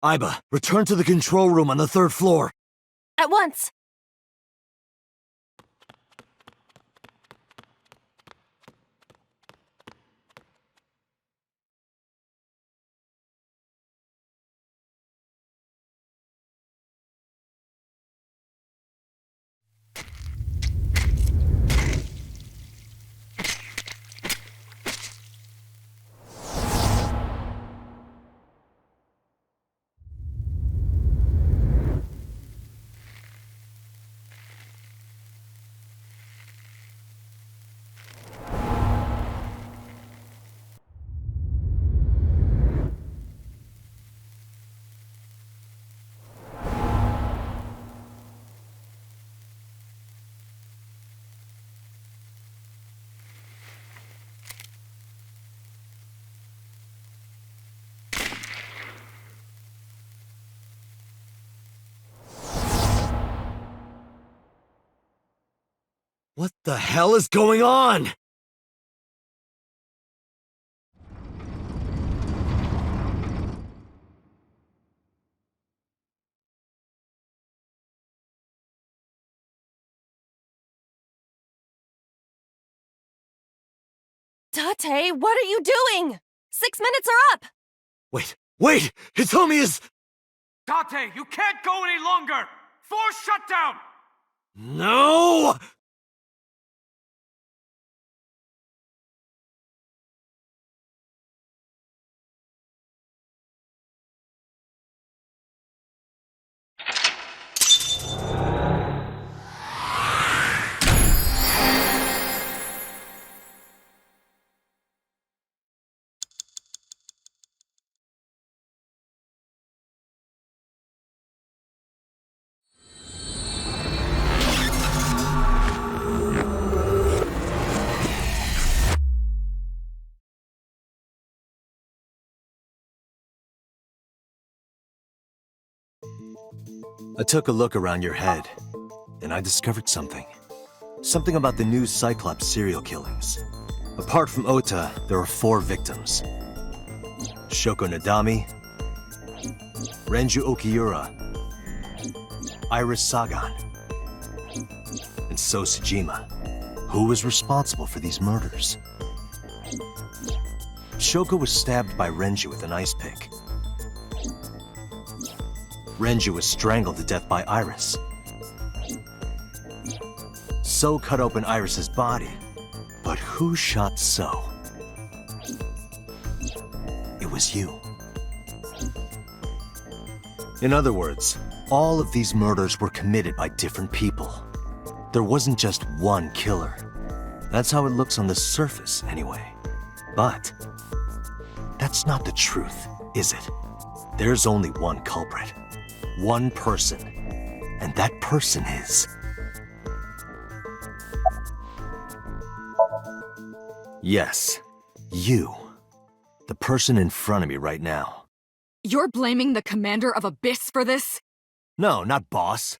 Aiba, return to the control room on the 3rd floor. At once! What the hell is going on? Tate, what are you doing? 6 minutes are up! Wait! Hitomi is... Date, you can't go any longer! Force shutdown! No! I took a look around your head, and I discovered something. Something about the new Cyclops serial killings. Apart from Ota, there are 4 victims. Shoko Nadami, Renju Okiura, Iris Sagan, and So Tsujima. Who was responsible for these murders? Shoko was stabbed by Renju with an ice pick. Renju was strangled to death by Iris. So cut open Iris's body. But who shot So? It was you. In other words, all of these murders were committed by different people. There wasn't just one killer. That's how it looks on the surface, anyway. But that's not the truth, is it? There's only one culprit. One person. And that person is... Yes, you. The person in front of me right now. You're blaming the commander of Abyss for this? No, not Boss.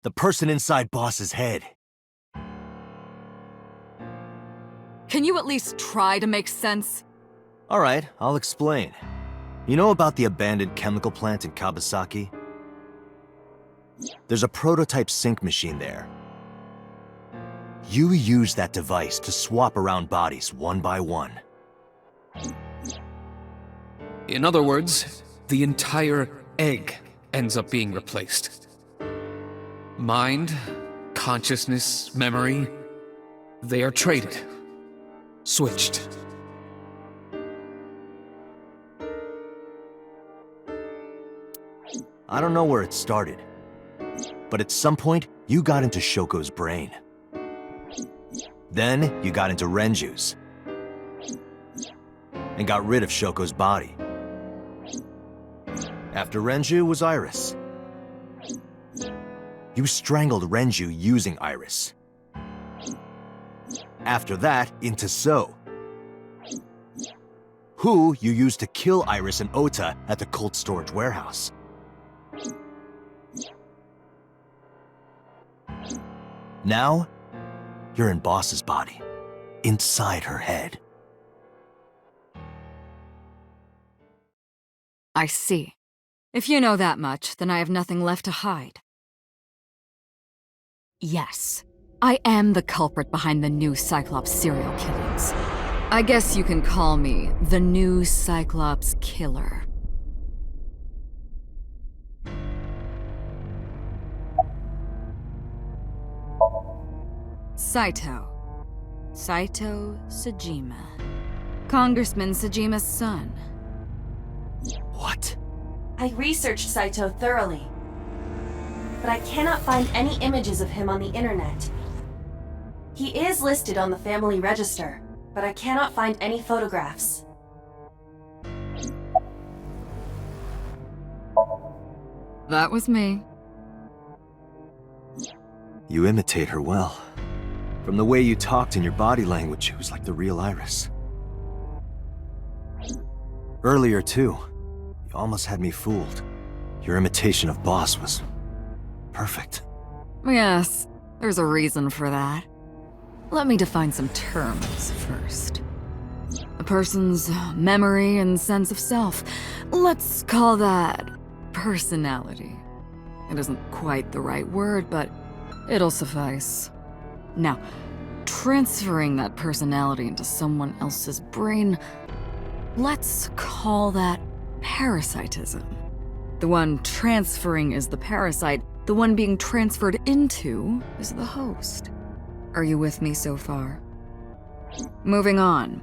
The person inside Boss's head. Can you at least try to make sense? Alright, I'll explain. You know about the abandoned chemical plant in Kawasaki? There's a prototype sync machine there. You use that device to swap around bodies one by one. In other words, the entire egg ends up being replaced. Mind, consciousness, memory, they are traded. Switched. I don't know where it started, but at some point, you got into Shoko's brain. Then, you got into Renju's, and got rid of Shoko's body. After Renju was Iris. You strangled Renju using Iris. After that, into So, who you used to kill Iris and Ota at the cold storage warehouse. Now, you're in Boss's body, inside her head. I see. If you know that much, then I have nothing left to hide. Yes, I am the culprit behind the new Cyclops serial killings. I guess you can call me the new Cyclops killer. Saito Sajima. Congressman Sajima's son. What? I researched Saito thoroughly, but I cannot find any images of him on the internet. He is listed on the family register, but I cannot find any photographs. That was me. You imitate her well. From the way you talked and your body language, it was like the real Iris. Earlier, too, you almost had me fooled. Your imitation of Boss was perfect. Yes, there's a reason for that. Let me define some terms first. A person's memory and sense of self. Let's call that personality. It isn't quite the right word, but it'll suffice. Now, transferring that personality into someone else's brain, let's call that parasitism. The one transferring is the parasite, the one being transferred into is the host. Are you with me so far? Moving on.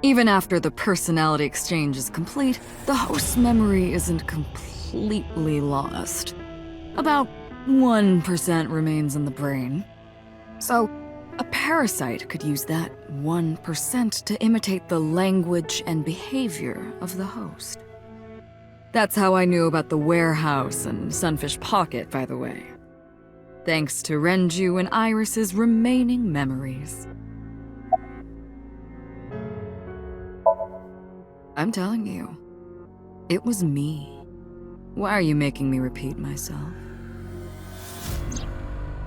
Even after the personality exchange is complete, the host's memory isn't completely lost. About 1% remains in the brain. So, a parasite could use that 1% to imitate the language and behavior of the host. That's how I knew about the warehouse and Sunfish Pocket, by the way. Thanks to Renju and Iris's remaining memories. I'm telling you, it was me. Why are you making me repeat myself?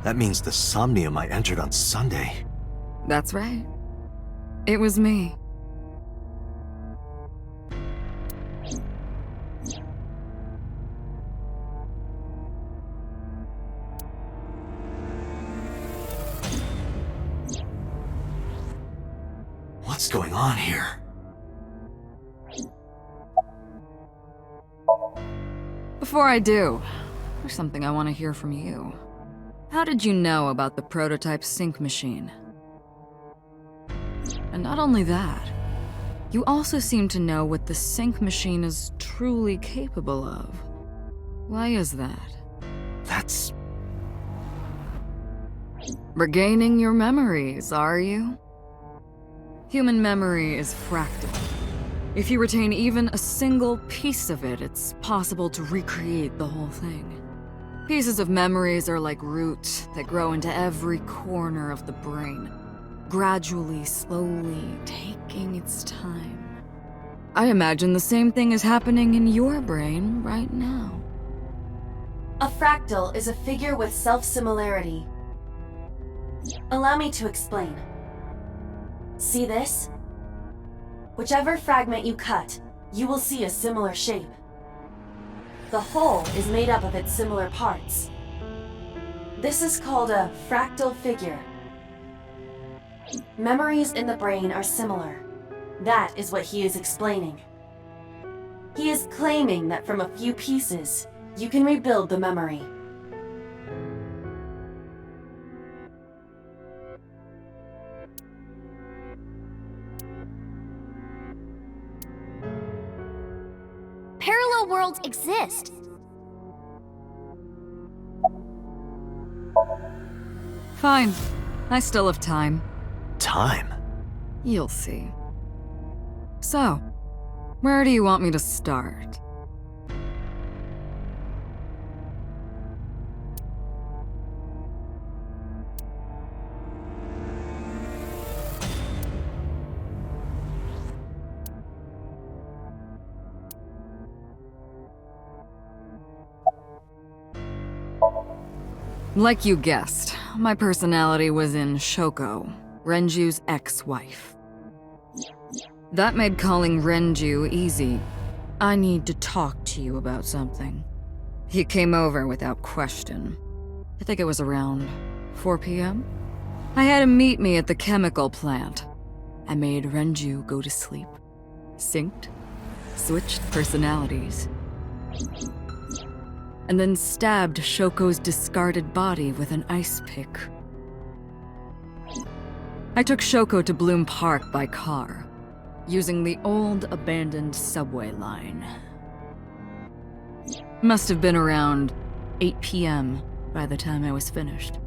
That means the Somnium I entered on Sunday. That's right. It was me. What's going on here? Before I do, there's something I want to hear from you. How did you know about the prototype sync machine? And not only that, you also seem to know what the sync machine is truly capable of. Why is that? That's... Regaining your memories, are you? Human memory is fractal. If you retain even a single piece of it, it's possible to recreate the whole thing. Pieces of memories are like roots that grow into every corner of the brain, gradually, slowly, taking its time. I imagine the same thing is happening in your brain right now. A fractal is a figure with self-similarity. Allow me to explain. See this? Whichever fragment you cut, you will see a similar shape. The whole is made up of its similar parts. This is called a fractal figure. Memories in the brain are similar. That is what he is explaining. He is claiming that from a few pieces, you can rebuild the memory. Parallel worlds exist. Fine. I still have time. time. You'll see. So, where do you want me to start? Like you guessed, my personality was in Shoko, Renju's ex-wife. That made calling Renju easy. I need to talk to to you about something." He came over without question. I think it was around 4 p.m. I had him meet me at the chemical plant. I made Renju go to sleep. Synced, switched personalities, and then stabbed Shoko's discarded body with an ice pick. I took Shoko to Bloom Park by car, using the old abandoned subway line. Must have been around 8 p.m. by the time I was finished.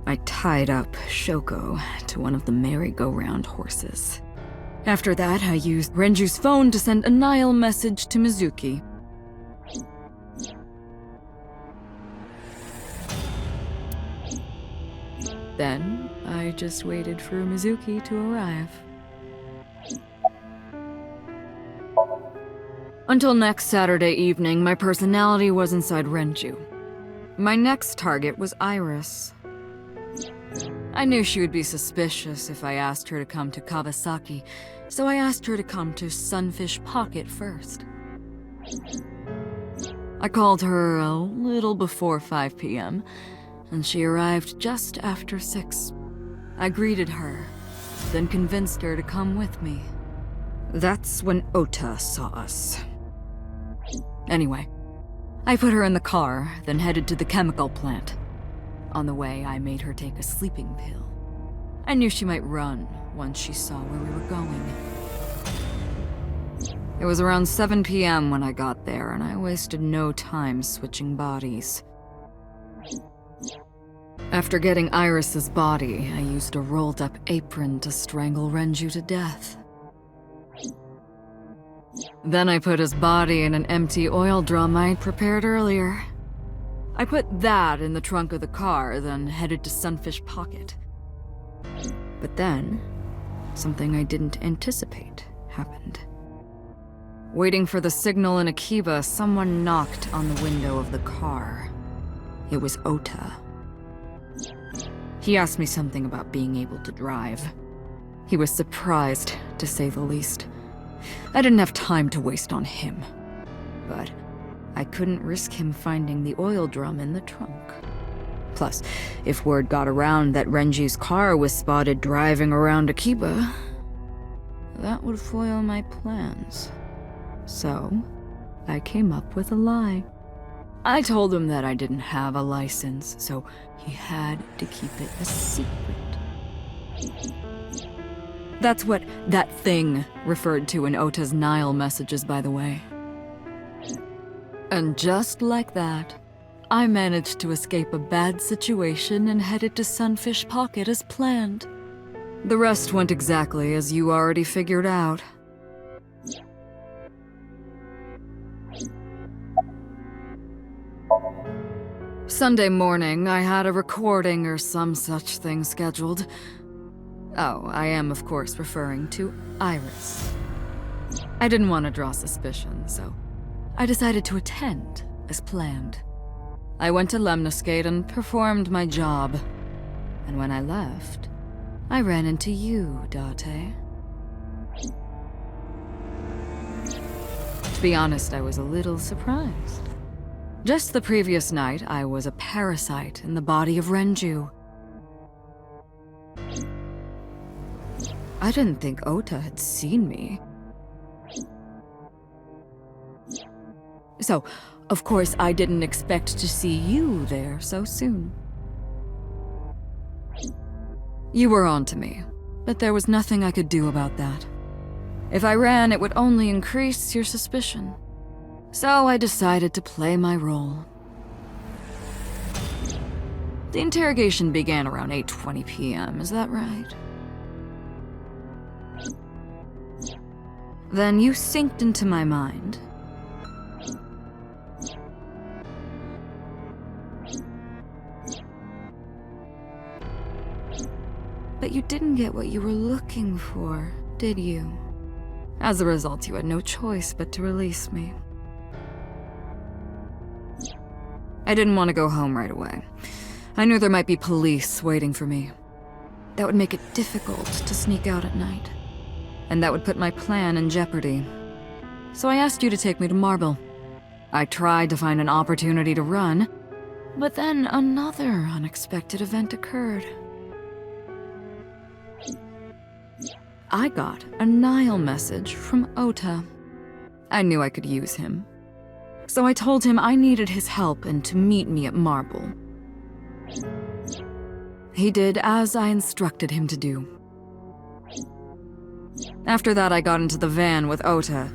I tied up Shoko to one of the merry-go-round horses. After that, I used Renju's phone to send a Nile message to Mizuki. Then, I just waited for Mizuki to arrive. Until next Saturday evening, my personality was inside Renju. My next target was Iris. I knew she would be suspicious if I asked her to come to Kawasaki, so I asked her to come to Sunfish Pocket first. I called her a little before 5 p.m., and she arrived just after 6. I greeted her, then convinced her to come with me. That's when Ota saw us. Anyway, I put her in the car, then headed to the chemical plant. On the way, I made her take a sleeping pill. I knew she might run once she saw where we were going. It was around 7 p.m. when I got there, and I wasted no time switching bodies. After getting Iris's body, I used a rolled-up apron to strangle Renju to death. Then I put his body in an empty oil drum I'd prepared earlier. I put that in the trunk of the car, then headed to Sunfish Pocket. But then, something I didn't anticipate happened. Waiting for the signal in Akiba, someone knocked on the window of the car. It was Ota. He asked me something about being able to drive. He was surprised, to say the least. I didn't have time to waste on him. But I couldn't risk him finding the oil drum in the trunk. Plus, if word got around that Renji's car was spotted driving around Akiba, that would foil my plans. So, I came up with a lie. I told him that I didn't have a license, so he had to keep it a secret. That's what that thing referred to in Ota's Nile messages, by the way. And just like that, I managed to escape a bad situation and headed to Sunfish Pocket as planned. The rest went exactly as you already figured out. Sunday morning, I had a recording or some such thing scheduled. Oh, I am of course referring to Iris. I didn't want to draw suspicion, so I decided to attend as planned. I went to Lemniscate and performed my job. And when I left, I ran into you, Date. To be honest, I was a little surprised. Just the previous night, I was a parasite in the body of Renju. I didn't think Ota had seen me. So, of course, I didn't expect to see you there so soon. You were on to me, but there was nothing I could do about that. If I ran, it would only increase your suspicion. So I decided to play my role. The interrogation began around 8:20 p.m., is that right? Then you synced into my mind. But you didn't get what you were looking for, did you? As a result, you had no choice but to release me. I didn't want to go home right away. I knew there might be police waiting for me. That would make it difficult to sneak out at night. And that would put my plan in jeopardy. So I asked you to take me to Marble. I tried to find an opportunity to run, but then another unexpected event occurred. I got a Nile message from Ota. I knew I could use him. So I told him I needed his help and to meet me at Marble. He did as I instructed him to do. After that, I got into the van with Ota.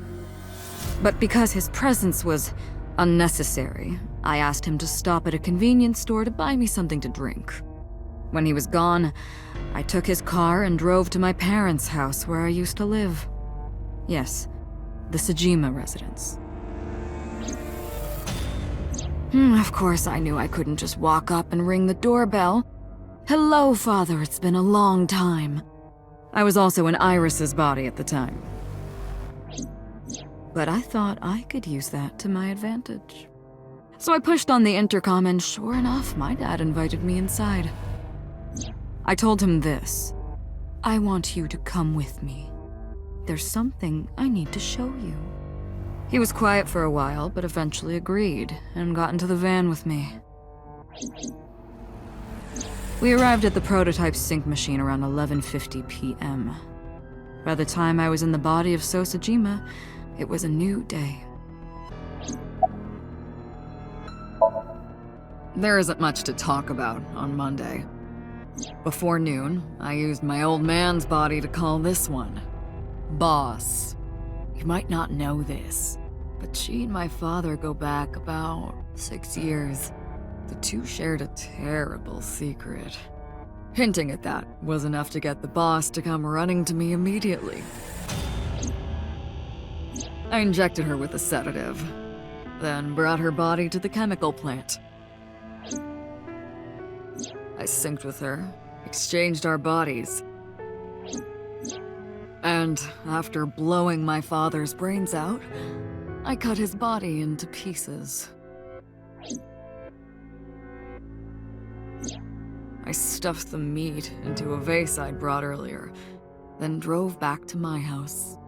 But because his presence was unnecessary, I asked him to stop at a convenience store to buy me something to drink. When he was gone, I took his car and drove to my parents' house where I used to live. Yes, the Sejima residence. Of course, I knew I couldn't just walk up and ring the doorbell. Hello, Father, it's been a long time. I was also in Iris's body at the time. But I thought I could use that to my advantage. So I pushed on the intercom and sure enough, my dad invited me inside. I told him this. I want you to come with me. There's something I need to show you. He was quiet for a while, but eventually agreed and got into the van with me. We arrived at the prototype sync machine around 11:50 p.m. By the time I was in the body of Sosejima, it was a new day. There isn't much to talk about on Monday. Before noon, I used my old man's body to call this one Boss. You might not know this, but she and my father go back about 6 years. The two shared a terrible secret. Hinting at that was enough to get the boss to come running to me immediately. I injected her with a sedative, then brought her body to the chemical plant. I synced with her, exchanged our bodies. And after blowing my father's brains out, I cut his body into pieces. I stuffed the meat into a vase I'd brought earlier, then drove back to my house.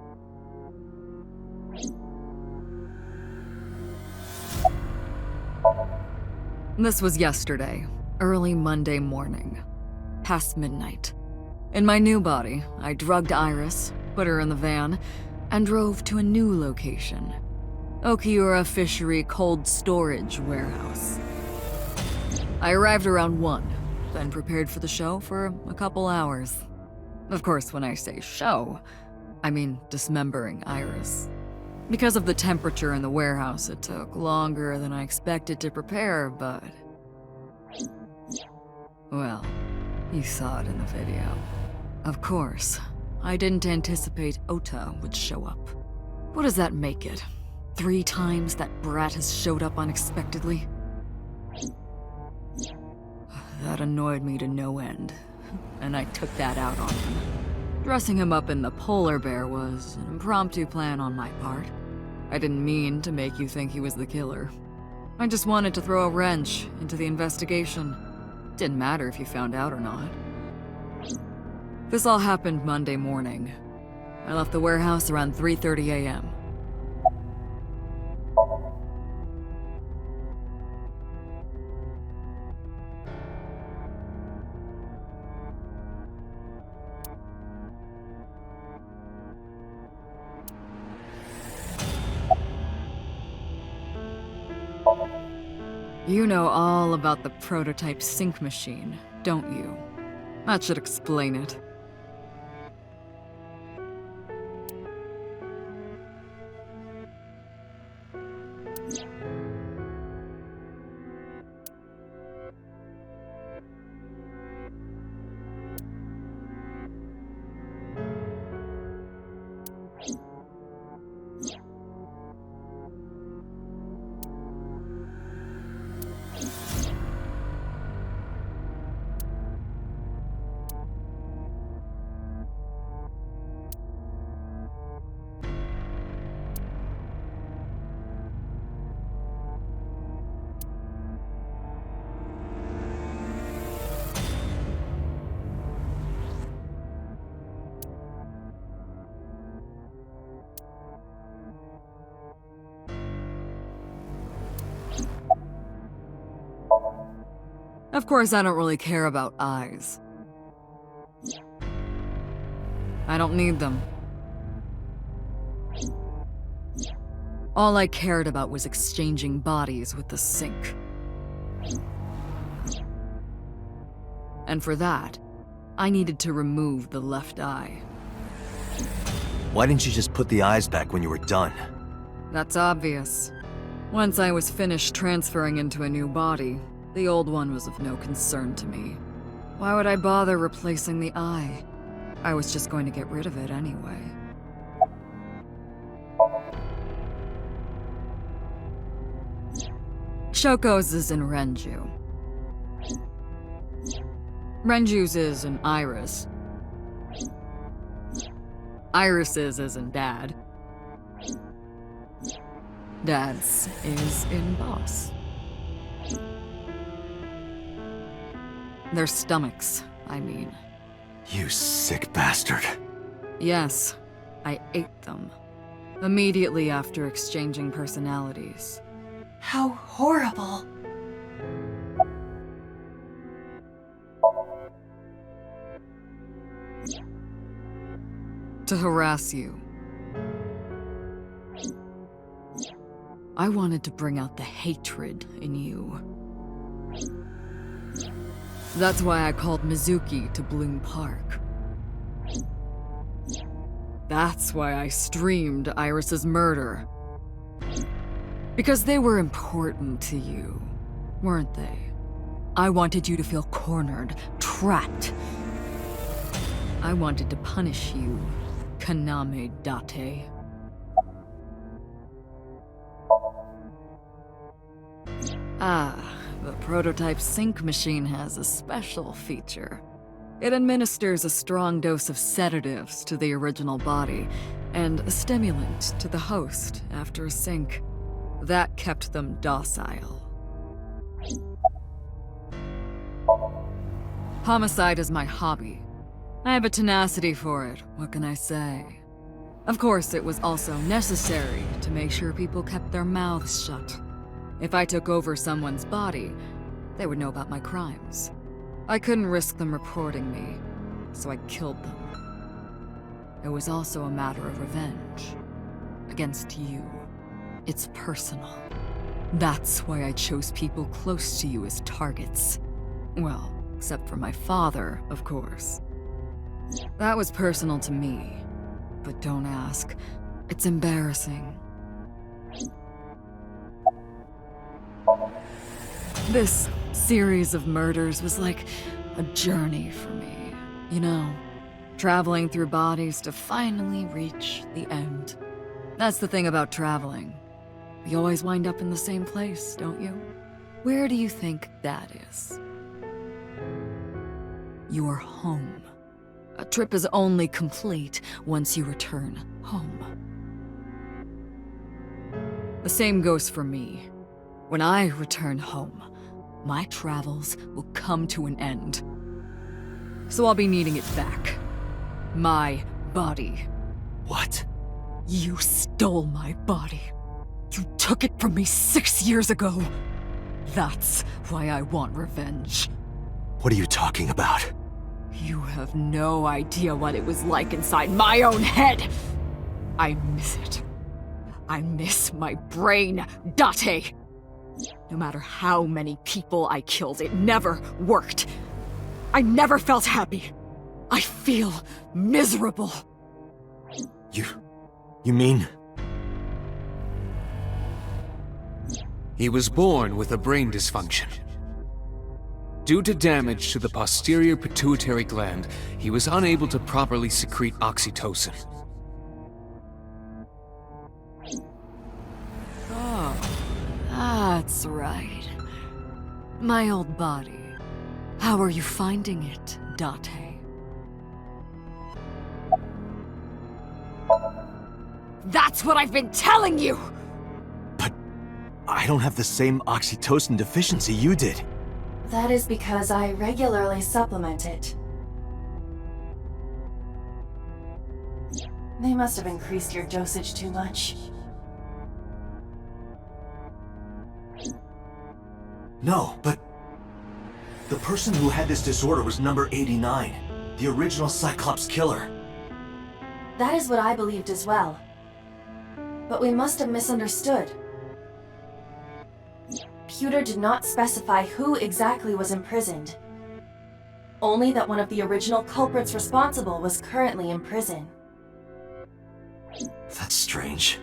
This was yesterday, early Monday morning, past midnight. In my new body, I drugged Iris, put her in the van, and drove to a new location, Okiura Fishery Cold Storage Warehouse. I arrived around 1, then prepared for the show for a couple hours. Of course, when I say show, I mean dismembering Iris. Because of the temperature in the warehouse, it took longer than I expected to prepare, but... well, you saw it in the video. Of course, I didn't anticipate Ota would show up. What does that make it? 3 times that brat has showed up unexpectedly? That annoyed me to no end, and I took that out on him. Dressing him up in the polar bear was an impromptu plan on my part. I didn't mean to make you think he was the killer. I just wanted to throw a wrench into the investigation. Didn't matter if you found out or not. This all happened Monday morning. I left the warehouse around 3:30 a.m. You know all about the prototype sync machine, don't you? That should explain it. Of course, I don't really care about eyes. I don't need them. All I cared about was exchanging bodies with the sink. And for that, I needed to remove the left eye. Why didn't you just put the eyes back when you were done? That's obvious. Once I was finished transferring into a new body, the old one was of no concern to me. Why would I bother replacing the eye? I was just going to get rid of it anyway. Shoko's is in Renju. Renju's is in Iris. Iris's is in Dad. Dad's is in Boss. Their stomachs, I mean. You sick bastard. Yes, I ate them. Immediately after exchanging personalities. How horrible. To harass you. I wanted to bring out the hatred in you. That's why I called Mizuki to Bloom Park. That's why I streamed Iris's murder. Because they were important to you, weren't they? I wanted you to feel cornered, trapped. I wanted to punish you, Kaname Date. The prototype sync machine has a special feature. It administers a strong dose of sedatives to the original body, and a stimulant to the host after a sync. That kept them docile. Homicide is my hobby. I have a tenacity for it, what can I say? Of course, it was also necessary to make sure people kept their mouths shut. If I took over someone's body, they would know about my crimes. I couldn't risk them reporting me, so I killed them. It was also a matter of revenge. Against you. It's personal. That's why I chose people close to you as targets. Well, except for my father, of course. That was personal to me. But don't ask. It's embarrassing. This series of murders was like a journey for me, you know, traveling through bodies to finally reach the end. That's the thing about traveling. You always wind up in the same place, don't you? Where do you think that is? Your home. A trip is only complete once you return home. The same goes for me. When I return home, my travels will come to an end. So I'll be needing it back. My body. What? You stole my body. You took it from me 6 years ago. That's why I want revenge. What are you talking about? You have no idea what it was like inside my own head. I miss it. I miss my brain, Date. No matter how many people I killed, it never worked. I never felt happy. I feel miserable. You mean? He was born with a brain dysfunction. Due to damage to the posterior pituitary gland, he was unable to properly secrete oxytocin. Oh, that's right. My old body. How are you finding it, Date? That's what I've been telling you! But I don't have the same oxytocin deficiency you did. That is because I regularly supplement it. They must have increased your dosage too much. No, but The person who had this disorder was number 89, the original Cyclops killer. That is what I believed as well. But we must have misunderstood. Pewter did not specify who exactly was imprisoned. Only that one of the original culprits responsible was currently in prison. That's strange.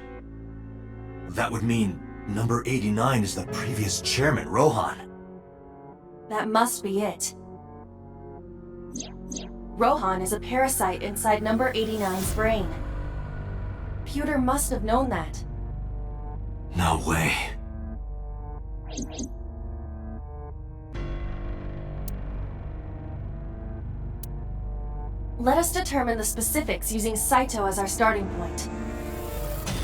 That would mean number 89 is the previous chairman, Rohan. That must be it. Rohan is a parasite inside number 89's brain. Pewter must have known that. No way. Let us determine the specifics using Saito as our starting point.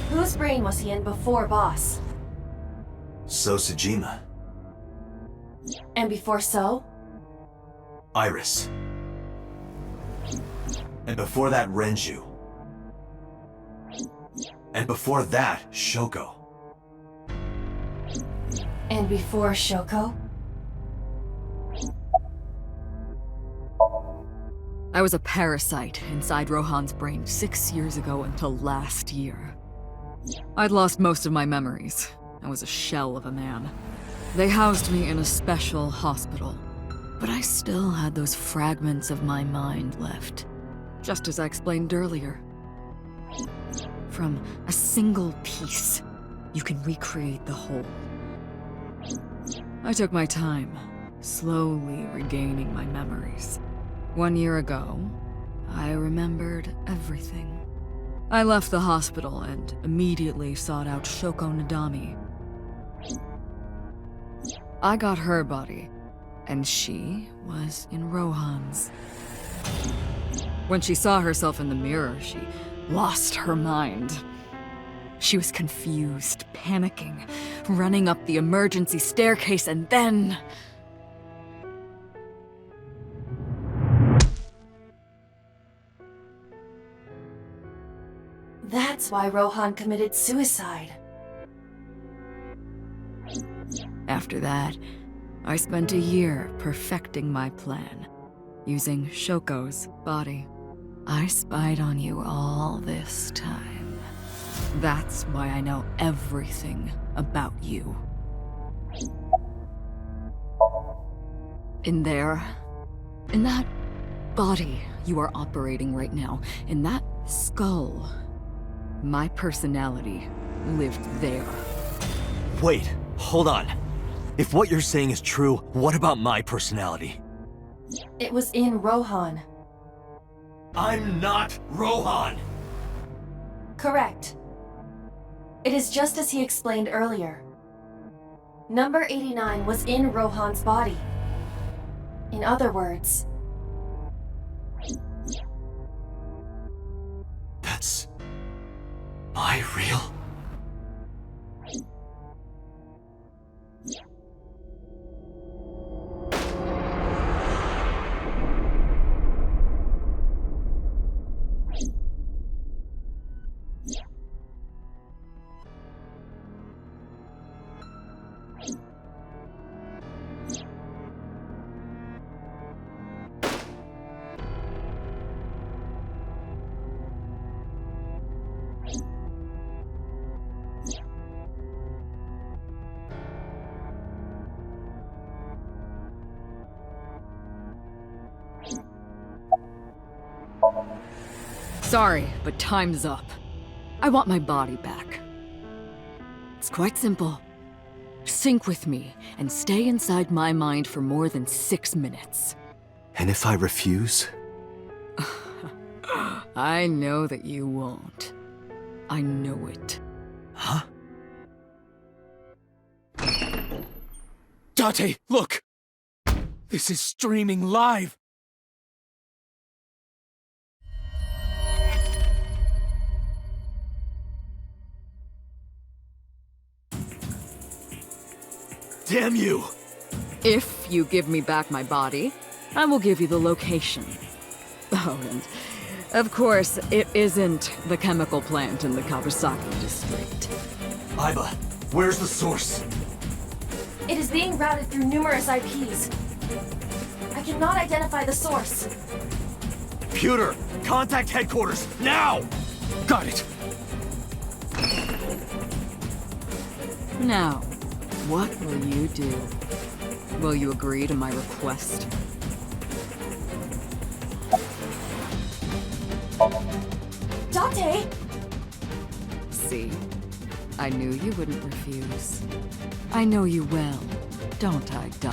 Whose brain was he in before Boss? So Sejima. And before So? Iris. And before that, Renju. And before that, Shoko. And before Shoko? I was a parasite inside Rohan's brain 6 years ago until last year. I'd lost most of my memories. I was a shell of a man. They housed me in a special hospital, but I still had those fragments of my mind left, just as I explained earlier. From a single piece, you can recreate the whole. I took my time, slowly regaining my memories. 1 year ago, I remembered everything. I left the hospital and immediately sought out Shoko Nadami. I got her body, and she was in Rohan's. When she saw herself in the mirror, she lost her mind. She was confused, panicking, running up the emergency staircase, and then... That's why Rohan committed suicide. After that, I spent a year perfecting my plan, using Shoko's body. I spied on you all this time. That's why I know everything about you. In there, in that body you are operating right now, in that skull, my personality lived there. Wait, hold on. If what you're saying is true, what about my personality? It was in Rohan. I'm not Rohan! Correct. It is just as he explained earlier. Number 89 was in Rohan's body. In other words... That's... Am I real? Sorry, but time's up. I want my body back. It's quite simple. Sync with me and stay inside my mind for more than 6 minutes. And if I refuse? I know that you won't. I know it. Huh? Date, look! This is streaming live! Damn you! If you give me back my body, I will give you the location. Oh, and of course, it isn't the chemical plant in the Kawasaki district. Aiba, where's the source? It is being routed through numerous IPs. I cannot identify the source. Computer, contact headquarters, now! Got it! Now, what will you do? Will you agree to my request? Date! See? I knew you wouldn't refuse. I know you well, don't I, Date?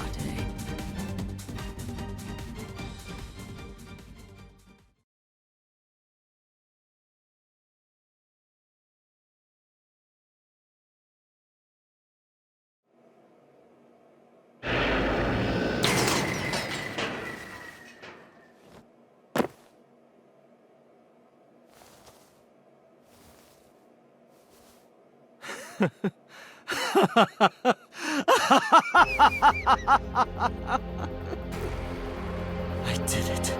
I did it.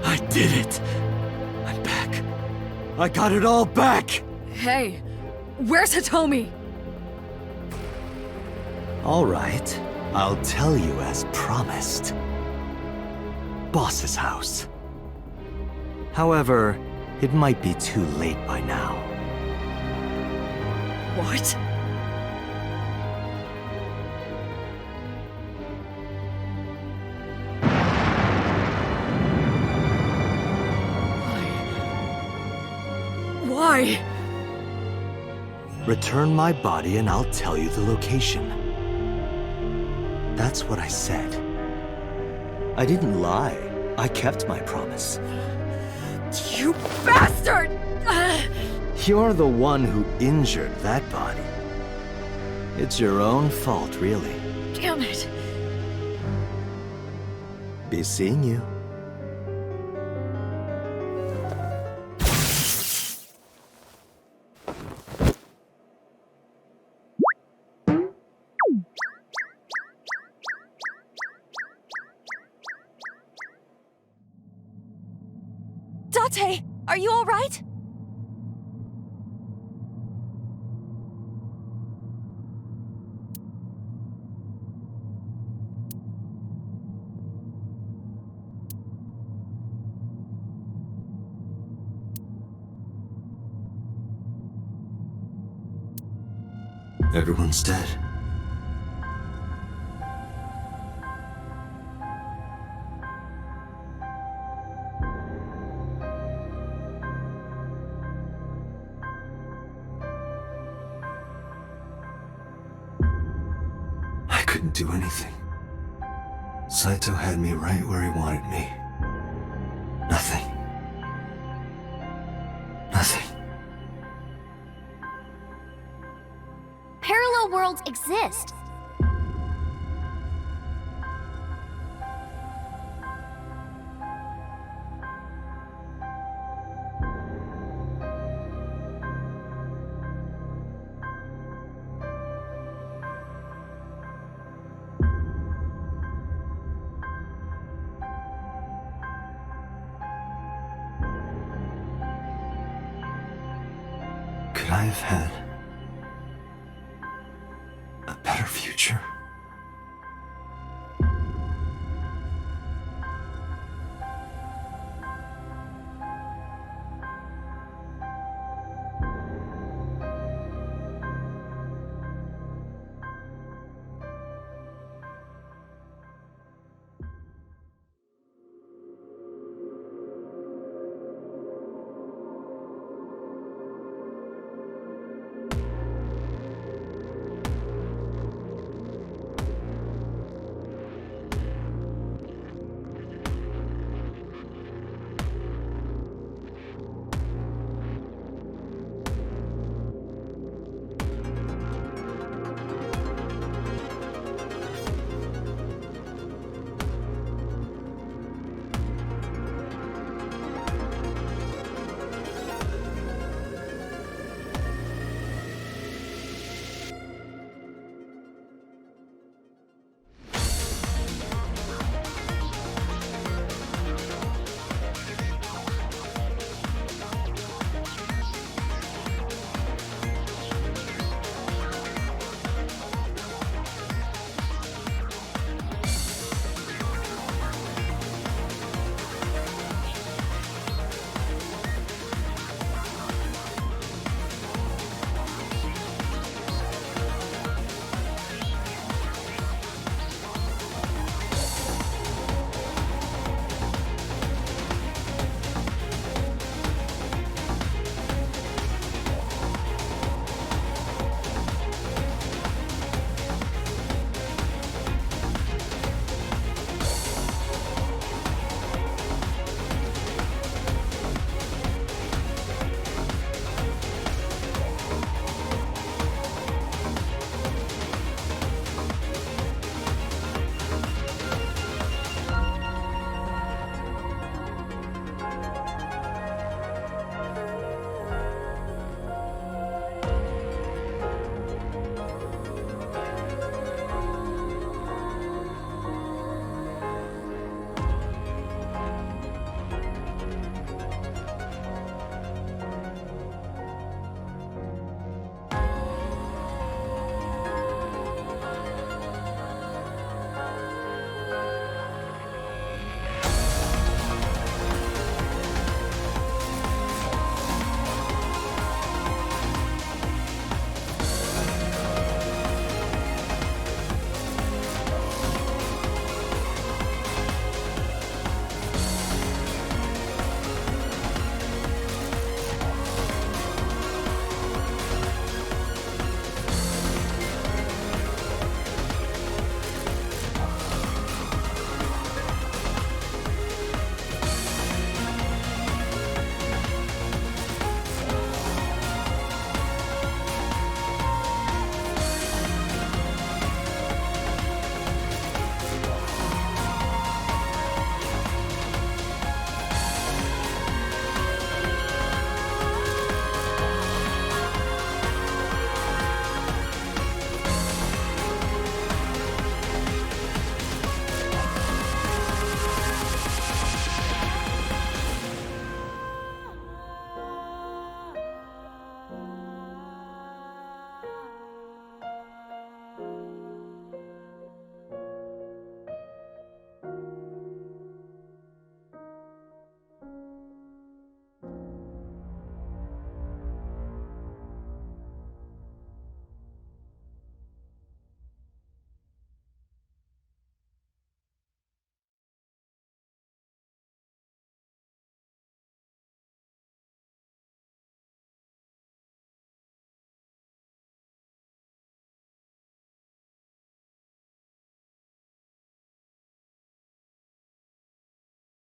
I did it. I'm back. I got it all back! Hey, where's Hitomi? All right, I'll tell you as promised. Boss's house. However, it might be too late by now. What? Why? Return my body and I'll tell you the location. That's what I said. I didn't lie. I kept my promise. You bastard! You're the one who injured that body. It's your own fault, really. Damn it! Be seeing you. Date! Are you alright? Everyone's dead. I couldn't do anything. Saito had me right where he wanted me. Nothing. Nothing. Parallel worlds exist. Could I have had a better future?